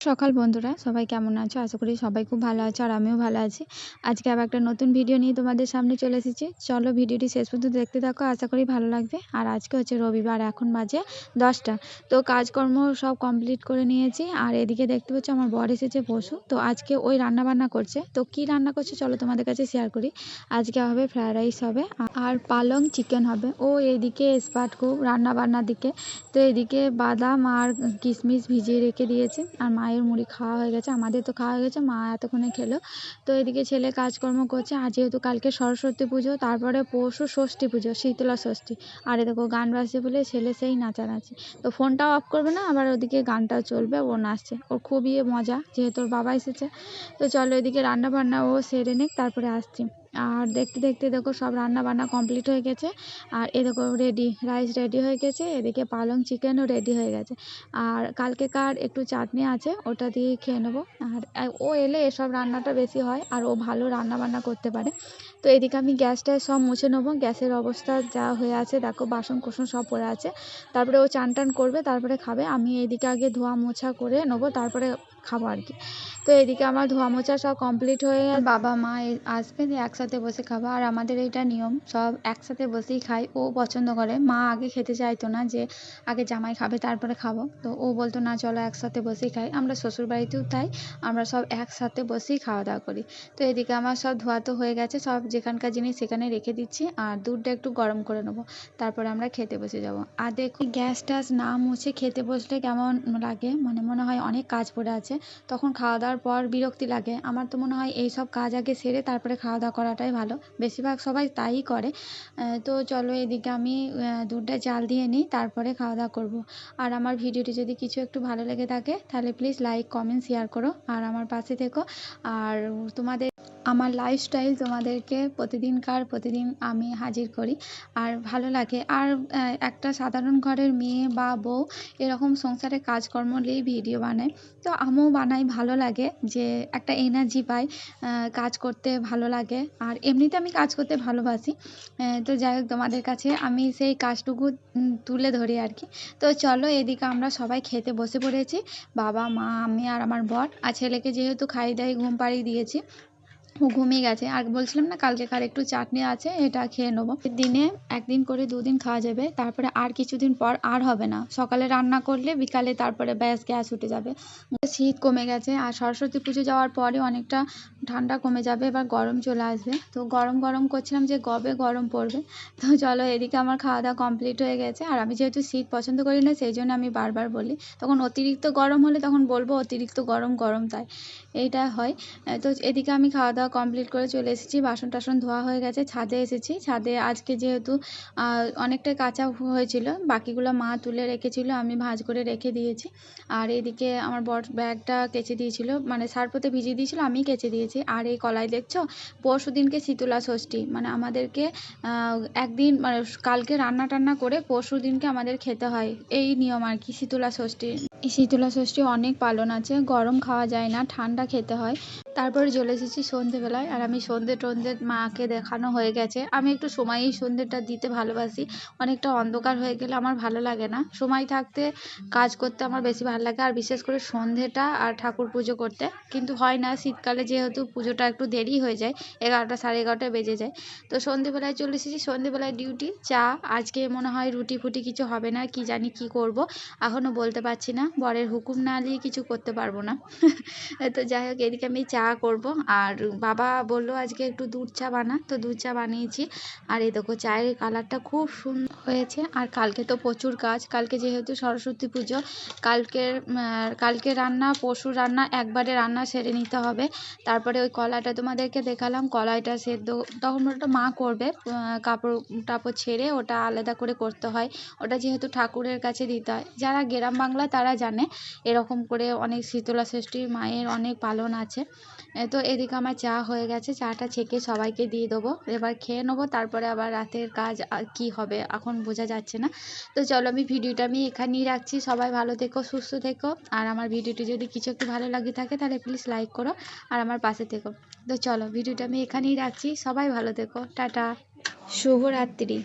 সকাল বন্ধুরা, সবাই কেমন আছো? আশা করি সবাই খুব ভালো আছো আর আমিও ভালো আছি। আজকে আবার একটা নতুন ভিডিও নিয়ে তোমাদের সামনে চলে এসেছি। চলো ভিডিওটি শেষ পর্যন্ত দেখতে থাকো, আশা করি ভালো লাগবে। আর আজকে হচ্ছে রবিবার, এখন বাজে 10টা। তো কাজকর্ম সব কমপ্লিট করে নিয়েছি। আর এদিকে দেখতে পাচ্ছ আমার বর এসেছে পশু, তো আজকে ওই রান্না বান্না করছে। তো কি রান্না করছে চলো তোমাদের কাছে শেয়ার করি। আজকে হবে ফ্রায়েড রাইস হবে আর পালং চিকেন হবে। ও এইদিকে এক্সপার্ট খুব রান্না বান্নার দিকে। তো এদিকে বাদাম আর কিশমিশ ভিজিয়ে রেখে দিয়েছে। আর মায়ের মুড়ি খাওয়া হয়ে গেছে, আমাদের তো খাওয়া হয়ে গেছে, মা এতক্ষণে খেলো। তো এদিকে ছেলে কাজকর্ম করছে। আর যেহেতু কালকে সরস্বতী পুজো, তারপরে পরশু ষষ্ঠী পুজো, শীতলা ষষ্ঠী। আর এ দেখো গান বাজছে বলে ছেলে সেই নাচানাচি। তো ফোনটাও অফ করবে না, আবার ওদিকে গানটাও চলবে, ও নাচছে। ওর খুবই মজা, যেহেতু ওর বাবা এসেছে। তো চলো এদিকে রান্না বান্না ও সেরে নিক, তারপরে আসছি। আর দেখতে দেখতে দেখো সব রান্না বান্না কমপ্লিট হয়ে গেছে। আর এ দেখো রেডি, রাইস রেডি হয়ে গেছে, এদিকে পালং চিকেনও রেডি হয়ে গেছে। আর কালকেকার একটু চাটনি আছে, ওটা দিয়ে খেয়ে নেবো। আর ও এলে এসব রান্নাটা বেশি হয়, আর ও ভালো রান্না বান্না করতে পারে। তো এদিকে আমি গ্যাসটা সব মুছে নেবো। গ্যাসের অবস্থা যা হয়ে আছে দেখো, বাসন কোসন সব পড়ে আছে। তারপরে ও চান টান করবে, তারপরে খাবে। আমি এদিকে আগে ধোয়া মোছা করে নেবো, তারপরে খাবো আর কি। তো এদিকে আমার ধোয়া মোছা সব কমপ্লিট হয়ে বাবা মা আসবে, দিয়ে একসাথে বসে খাবো। আর আমাদের এইটা নিয়ম, সব একসাথে বসেই খাই। ও পছন্দ করে, মা আগে খেতে চাইতো না, যে আগে জামাই খাবে তারপরে খাবো। তো ও বলতো না চলো একসাথে বসেই খাই। আমরা শ্বশুরবাড়িতেও তাই, আমরা সব একসাথে বসেই খাওয়া দাওয়া করি। তো এদিকে আমার সব ধোয়া তো হয়ে গেছে, সব যেখানকার জিনিস সেখানে রেখে দিচ্ছি। আর দুধটা একটু গরম করে নেবো, তারপরে আমরা খেতে বসে যাব। আর দেখো গ্যাস ট্যাস না মুছে খেতে বসলে কেমন লাগে, মানে মনে হয় অনেক কাজ পড়ে আছে। তখন খাওয়া দাওয়ার পর বিরক্তি লাগে। আমার তো মনে হয় এই সব কাজ আগে সেরে তারপরে খাওয়া দাওয়া করাটাই ভালো, বেশিরভাগ সবাই তাই করে। তো চলো এদিকে আমি দুধটা জাল দিয়ে নিই, তারপরে খাওয়া দাওয়া করবো। আর আমার ভিডিওটি যদি কিছু একটু ভালো লেগে থাকে, তাহলে প্লিজ লাইক কমেন্ট শেয়ার করো, আর আমার পাশে থেকো। আর তোমাদের আমার লাইফস্টাইল তোমাদেরকে প্রতিদিন আমি হাজির করি, আর ভালো লাগে। আর একটা সাধারণ ঘরের মেয়ে বা বউ এরকম সংসারে কাজকর্ম নিয়েই ভিডিও বানায়। তো আমিও বানাই, ভালো লাগে, যে একটা এনার্জি পাই, কাজ করতে ভালো লাগে। আর এমনিতে আমি কাজ করতে ভালোবাসি। তো যাই হোক, তোমাদের কাছে আমি সেই কাজটুকু তুলে ধরি আর কি। তো চলো এদিকে আমরা সবাই খেতে বসে পড়েছি, বাবা মা আমি আর আমার বর। আর ছেলেকে যেহেতু খাইয়ে দাইয়ে ঘুম পাড়িয়ে দিয়েছি, ও ঘুমিয়ে গেছে। আর বলছিলাম না কালকেকার একটু চাটনি আছে, এটা খেয়ে নেবো। দিনে একদিন করে দুদিন খাওয়া যাবে, তারপরে আর কিছুদিন পর আর হবে না। সকালে রান্না করলে বিকালে তারপরে ব্যাস গ্যাস উঠে যাবে। শীত কমে গেছে, আর সরস্বতী পুজো যাওয়ার পরে অনেকটা ঠান্ডা কমে যাবে, এবার গরম চলে আসবে। তো গরম গরম করছিলাম যে কবে গরম পড়বে। তো চলো এদিকে আমার খাওয়া দাওয়া কমপ্লিট হয়ে গেছে। আর আমি যেহেতু শীত পছন্দ করি না, সেই জন্য আমি বারবার বলি, তখন অতিরিক্ত গরম হলে তখন বলবো অতিরিক্ত গরম গরম, তাই এইটা হয়। তো এদিকে আমি খাওয়া দাওয়া কমপ্লিট করে চলে এসেছি, বাসন টাসন ধোয়া হয়ে গেছে, ছাদে এসেছি। ছাদে আজকে যেহেতু অনেকটাই কাঁচা হয়েছিল, বাকিগুলো মা তুলে রেখেছিল, আমি ভাঁজ করে রেখে দিয়েছি। আর এদিকে আমার বর ব্যাগটা কেচে দিয়েছিল, মানে সার্ফতে ভিজিয়ে দিয়েছিল, আমি কেচে দিয়েছি। আর এই কলাই দেখছো, পরশু দিনকে শীতলা ষষ্ঠী, মানে আমাদেরকে একদিন, মানে কালকে রান্না টান্না করে পরশু দিনকে আমাদের খেতে হয়, এই নিয়ম আর কি শীতলা ষষ্ঠী। এই শীতলা ষষ্ঠী অনেক পালন আছে, গরম খাওয়া যায় না, ঠান্ডা খেতে হয়। তারপরে চলে এসেছি সন্ধেবেলায়। আর আমি সন্ধে টন্ধে মাকে দেখানো হয়ে গেছে। আমি একটু সময়েই সন্ধেটা দিতে ভালোবাসি, অনেকটা অন্ধকার হয়ে গেলে আমার ভালো লাগে না। সময় থাকতে কাজ করতে আমার বেশি ভালো লাগে, আর বিশেষ করে সন্ধেটা আর ঠাকুর পুজো করতে। কিন্তু হয় না, শীতকালে যেহেতু পুজোটা একটু দেরি হয়ে যায়, 11টা সাড়ে 11টায় বেজে যায়। তো সন্ধেবেলায় চলে এসেছি, সন্ধেবেলায় ডিউটি চা। আজকে মনে হয় রুটি ফুটি কিছু হবে না, কি জানি কি করব, এখনও বলতে পারছি না। বরের হুকুম না নিয়ে কিছু করতে পারবো না। তো যাই হোক এদিকে আমি চা করব। আর বাবা বললো আজকে একটু দুধ চা বানা, তো দুধ চা বানিয়েছি। আর এই দেখো চায়ের কালারটা খুব সুন্দর হয়েছে। আর কালকে তো প্রচুর কাজ, কালকে যেহেতু সরস্বতী পুজো, কালকে রান্না পরশু রান্না একবারে রান্না সেরে নিতে হবে। তারপরে ওই কলাইটা তোমাদেরকে দেখালাম, কলাইটা সেদ্ধ তখন ওটা মা করবে, কাপড় টাপড় ছেড়ে ওটা আলাদা করে করতে হয়। ওটা যেহেতু ঠাকুরের কাছে দিতে হয়, যারা গ্রাম বাংলা তারা জানে এরকম করে অনেক শীতলা ষষ্ঠী মায়ের অনেক পালন আছে। তো এদিকে আমার চা হয়ে গেছে, চাটা ছেঁকে সবাইকে দিয়ে দেবো, এবার খেয়ে নেবো। তারপরে আবার রাতের কাজ কি হবে এখন বোঝা যাচ্ছে না। তো চলো ভিডিওটা আমি এখানেই রাখছি, সবাই ভালো থেকো সুস্থ থেকো। আর আমার ভিডিওটি যদি কিছু একটু ভালো লাগে থাকে তাহলে প্লিজ লাইক করো, আর আমার পাশে থেকো। তো চলো ভিডিওটা আমি এখানেই রাখছি, সবাই ভালো থেকো, টাটা, শুভরাত্রি।